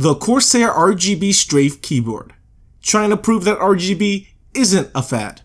The Corsair RGB Strafe keyboard, trying to prove that RGB isn't a fad.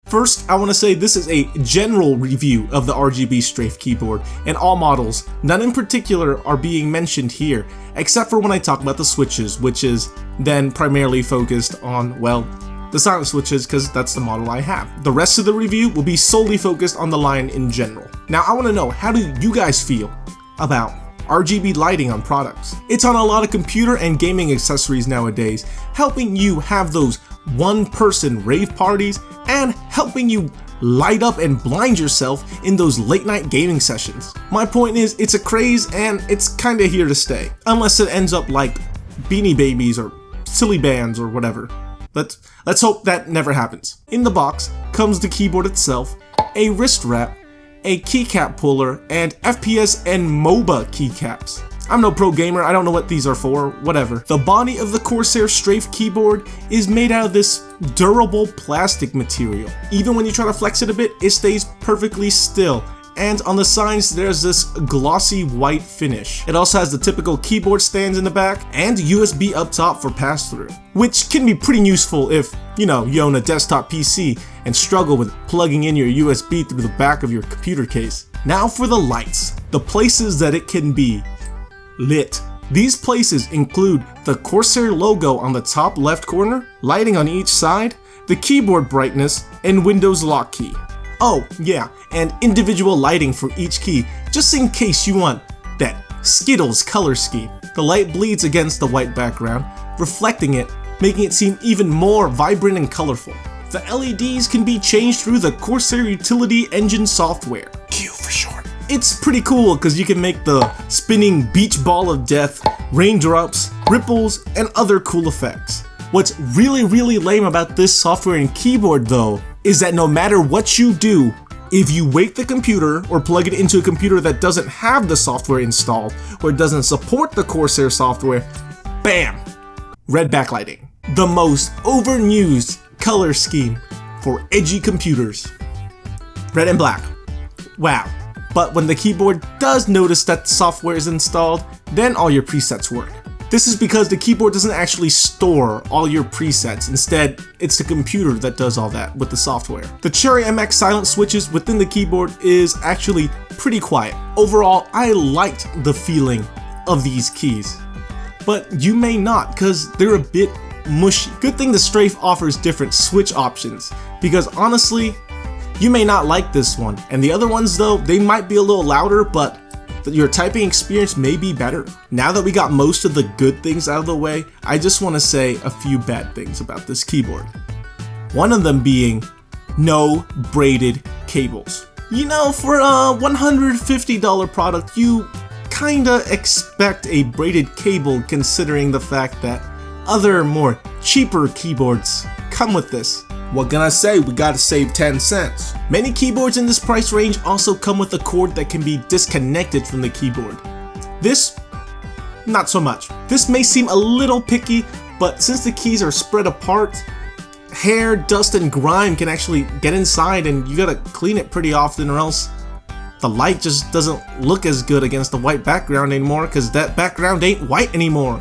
First, I want to say this is a general review of the RGB Strafe keyboard, and all models, none in particular, are being mentioned here, except for when I talk about the switches, which is then primarily focused on, well, the silent switches, because that's the model I have. The rest of the review will be solely focused on the line in general. Now, I want to know, how do you guys feel about RGB lighting on products? It's on a lot of computer and gaming accessories nowadays, helping you have those one-person rave parties and helping you light up and blind yourself in those late-night gaming sessions. My point is, it's a craze and it's kinda here to stay, unless it ends up like Beanie Babies or silly bands or whatever. But let's hope that never happens. In the box comes the keyboard itself, a wrist wrap, a keycap puller, and FPS and MOBA keycaps. I'm no pro gamer, I don't know what these are for, whatever. The body of the Corsair Strafe keyboard is made out of this durable plastic material. Even when you try to flex it a bit, it stays perfectly still. And on the sides, there's this glossy white finish. It also has the typical keyboard stands in the back and USB up top for pass-through, which can be pretty useful if, you own a desktop PC and struggle with plugging in your USB through the back of your computer case. Now for the lights, the places that it can be lit. These places include the Corsair logo on the top left corner, lighting on each side, the keyboard brightness, and Windows lock key. Oh yeah, and individual lighting for each key, just in case you want that Skittles color scheme. The light bleeds against the white background, reflecting it, making it seem even more vibrant and colorful. The LEDs can be changed through the Corsair Utility Engine software, Q for short. It's pretty cool because you can make the spinning beach ball of death, raindrops, ripples, and other cool effects. What's really lame about this software and keyboard though, is that no matter what you do, if you wake the computer or plug it into a computer that doesn't have the software installed or doesn't support the Corsair software, bam! Red backlighting. The most overused color scheme for edgy computers. Red and black. Wow. But when the keyboard does notice that the software is installed, then all your presets work. This is because the keyboard doesn't actually store all your presets. Instead, it's the computer that does all that with the software. The Cherry MX silent switches within the keyboard is actually pretty quiet. Overall, I liked the feeling of these keys. But you may not, because they're a bit mushy. Good thing the Strafe offers different switch options, because honestly, you may not like this one. And the other ones though, they might be a little louder, but your typing experience may be better. Now that we got most of the good things out of the way, I just want to say a few bad things about this keyboard. One of them being no braided cables. For a $150 product, you kinda expect a braided cable considering the fact that other more cheaper keyboards come with this. What can I say, we gotta save 10 cents. Many keyboards in this price range also come with a cord that can be disconnected from the keyboard. This, not so much. This may seem a little picky, but since the keys are spread apart, hair, dust, and grime can actually get inside and you gotta clean it pretty often or else the light just doesn't look as good against the white background anymore because that background ain't white anymore.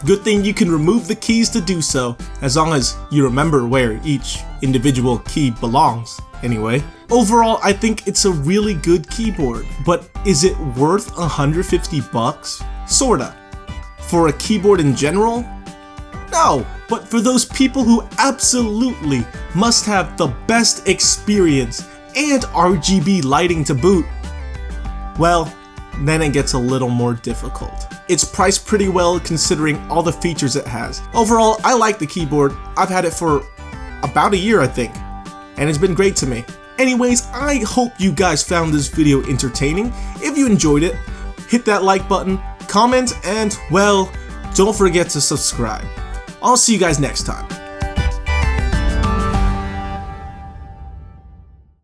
Good thing you can remove the keys to do so, as long as you remember where each individual key belongs. Anyway, overall I think it's a really good keyboard, but is it worth 150 bucks? Sorta. For a keyboard in general? No, but for those people who absolutely must have the best experience and RGB lighting to boot, well, then it gets a little more difficult. It's priced pretty well considering all the features it has. Overall, I like the keyboard. I've had it for about a year, I think, and it's been great to me. Anyways, I hope you guys found this video entertaining. If you enjoyed it, hit that like button, comment, and well, don't forget to subscribe. I'll see you guys next time.